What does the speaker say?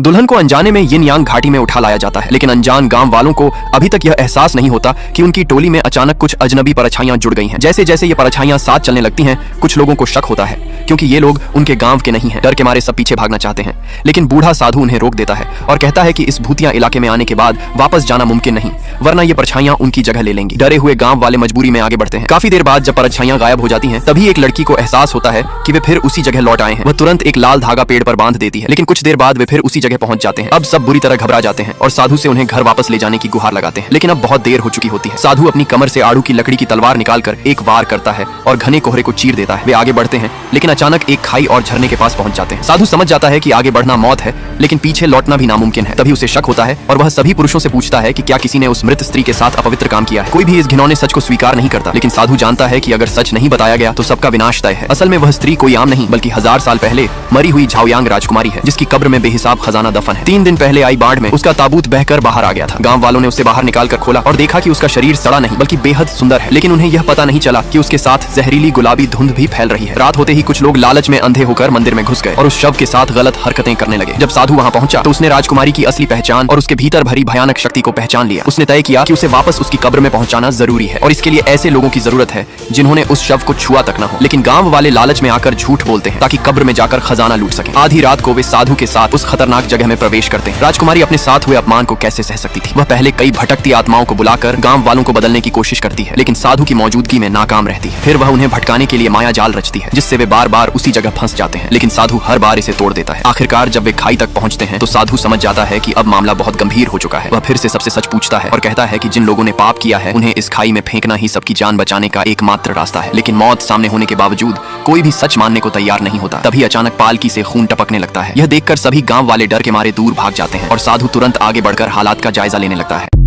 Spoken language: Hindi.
दुल्हन को अनजाने में यिन यांग घाटी में उठा लाया जाता है, लेकिन अनजान गांव वालों को अभी तक यह एहसास नहीं होता कि उनकी टोली में अचानक कुछ अजनबी परछाइयां जुड़ गई हैं। जैसे जैसे ये परछाइयां साथ चलने लगती हैं, कुछ लोगों को शक होता है क्योंकि ये लोग उनके गांव के नहीं हैं। डर के मारे सब पीछे भागना चाहते हैं, लेकिन बूढ़ा साधु उन्हें रोक देता है और कहता है कि इस भूतिया इलाके में आने के बाद वापस जाना मुमकिन नहीं, वरना ये परछाइयां उनकी जगह ले लेंगी। डरे हुए गांव वाले मजबूरी में आगे बढ़ते हैं। काफी देर बाद जब परछाइयां गायब हो जाती हैं, तभी एक लड़की को एहसास होता है कि वे फिर उसी जगह लौट आए हैं। वह तुरंत एक लाल धागा पेड़ पर बांध देती है, लेकिन कुछ देर बाद वे फिर उसी जगह पहुंच जाते हैं। अब सब बुरी तरह घबरा जाते हैं और साधु से उन्हें घर वापस ले जाने की गुहार लगाते हैं, लेकिन अब बहुत देर हो चुकी होती है। साधु अपनी कमर से आड़ू की लकड़ी की तलवार निकालकर एक वार करता है और घने कोहरे को चीर देता है। वे आगे बढ़ते हैं, लेकिन अचानक एक खाई और झरने के पास पहुंच जाते हैं। साधु समझ जाता है कि आगे बढ़ना मौत है, लेकिन पीछे लौटना भी नामुमकिन है। तभी उसे शक होता है और वह सभी पुरुषों से पूछता है कि क्या किसी ने उस मृत स्त्री के साथ अपवित्र काम किया है। कोई भी इस घिनौने सच को स्वीकार नहीं करता, लेकिन साधु जानता है कि अगर सच नहीं बताया गया तो सबका विनाश तय है। असल में वह स्त्री कोई आम नहीं बल्कि 1000 साल पहले मरी हुई झाओयांग राजकुमारी है, जिसकी कब्र में बेहिसाब खजाना दफन है। 3 दिन पहले आई बाढ़ में उसका ताबूत बहकर बाहर आ गया था। गांव वालों ने उसे बाहर निकालकर खोला और देखा कि उसका शरीर सड़ा नहीं बल्कि बेहद सुंदर है, लेकिन उन्हें यह पता नहीं चला कि उसके साथ जहरीली गुलाबी धुंध भी फैल रही है। रात होते ही कुछ लोग लालच में अंधे होकर मंदिर में घुस गए और उस शव के साथ गलत हरकतें करने लगे। जब साधु वहां पहुंचा तो उसने राजकुमारी की असली पहचान और उसके भीतर भरी भयानक शक्ति को पहचान लिया। उसने तय किया कि उसे वापस उसकी कब्र में पहुंचाना जरूरी है और इसके लिए ऐसे लोगों की जरूरत है जिन्होंने उस शव को छुआ तक न हो। लेकिन गांव वाले लालच में आकर झूठ बोलते हैं ताकि कब्र में जाकर खजाना लूट सके। आधी रात को वे साधु के साथ उस खतरनाक जगह में प्रवेश करते हैं। राजकुमारी अपने साथ हुए अपमान को कैसे सह सकती थी। वह पहले कई भटकती आत्माओं को बुलाकर गांव वालों को बदलने की कोशिश करती है, लेकिन साधु की मौजूदगी में नाकाम रहती है। फिर वह उन्हें भटकाने के लिए माया जाल रचती है, जिससे वे बार बार उसी जगह फंस जाते हैं, लेकिन साधु हर बार इसे तोड़ देता है। आखिरकार जब वे खाई तक पहुंचते हैं तो साधु समझ जाता है कि अब मामला बहुत गंभीर हो चुका है। वह फिर से सबसे सच पूछता है और कहता है कि जिन लोगों ने पाप किया है उन्हें इस खाई में फेंकना ही सबकी जान बचाने का एकमात्र रास्ता है। लेकिन मौत सामने होने के बावजूद कोई भी सच मानने को तैयार नहीं होता। तभी अचानक पालकी से खून टपकने लगता है। यह देखकर सभी गांव वाले डर के मारे दूर भाग जाते हैं और साधु तुरंत आगे बढ़कर हालात का जायजा लेने लगता है।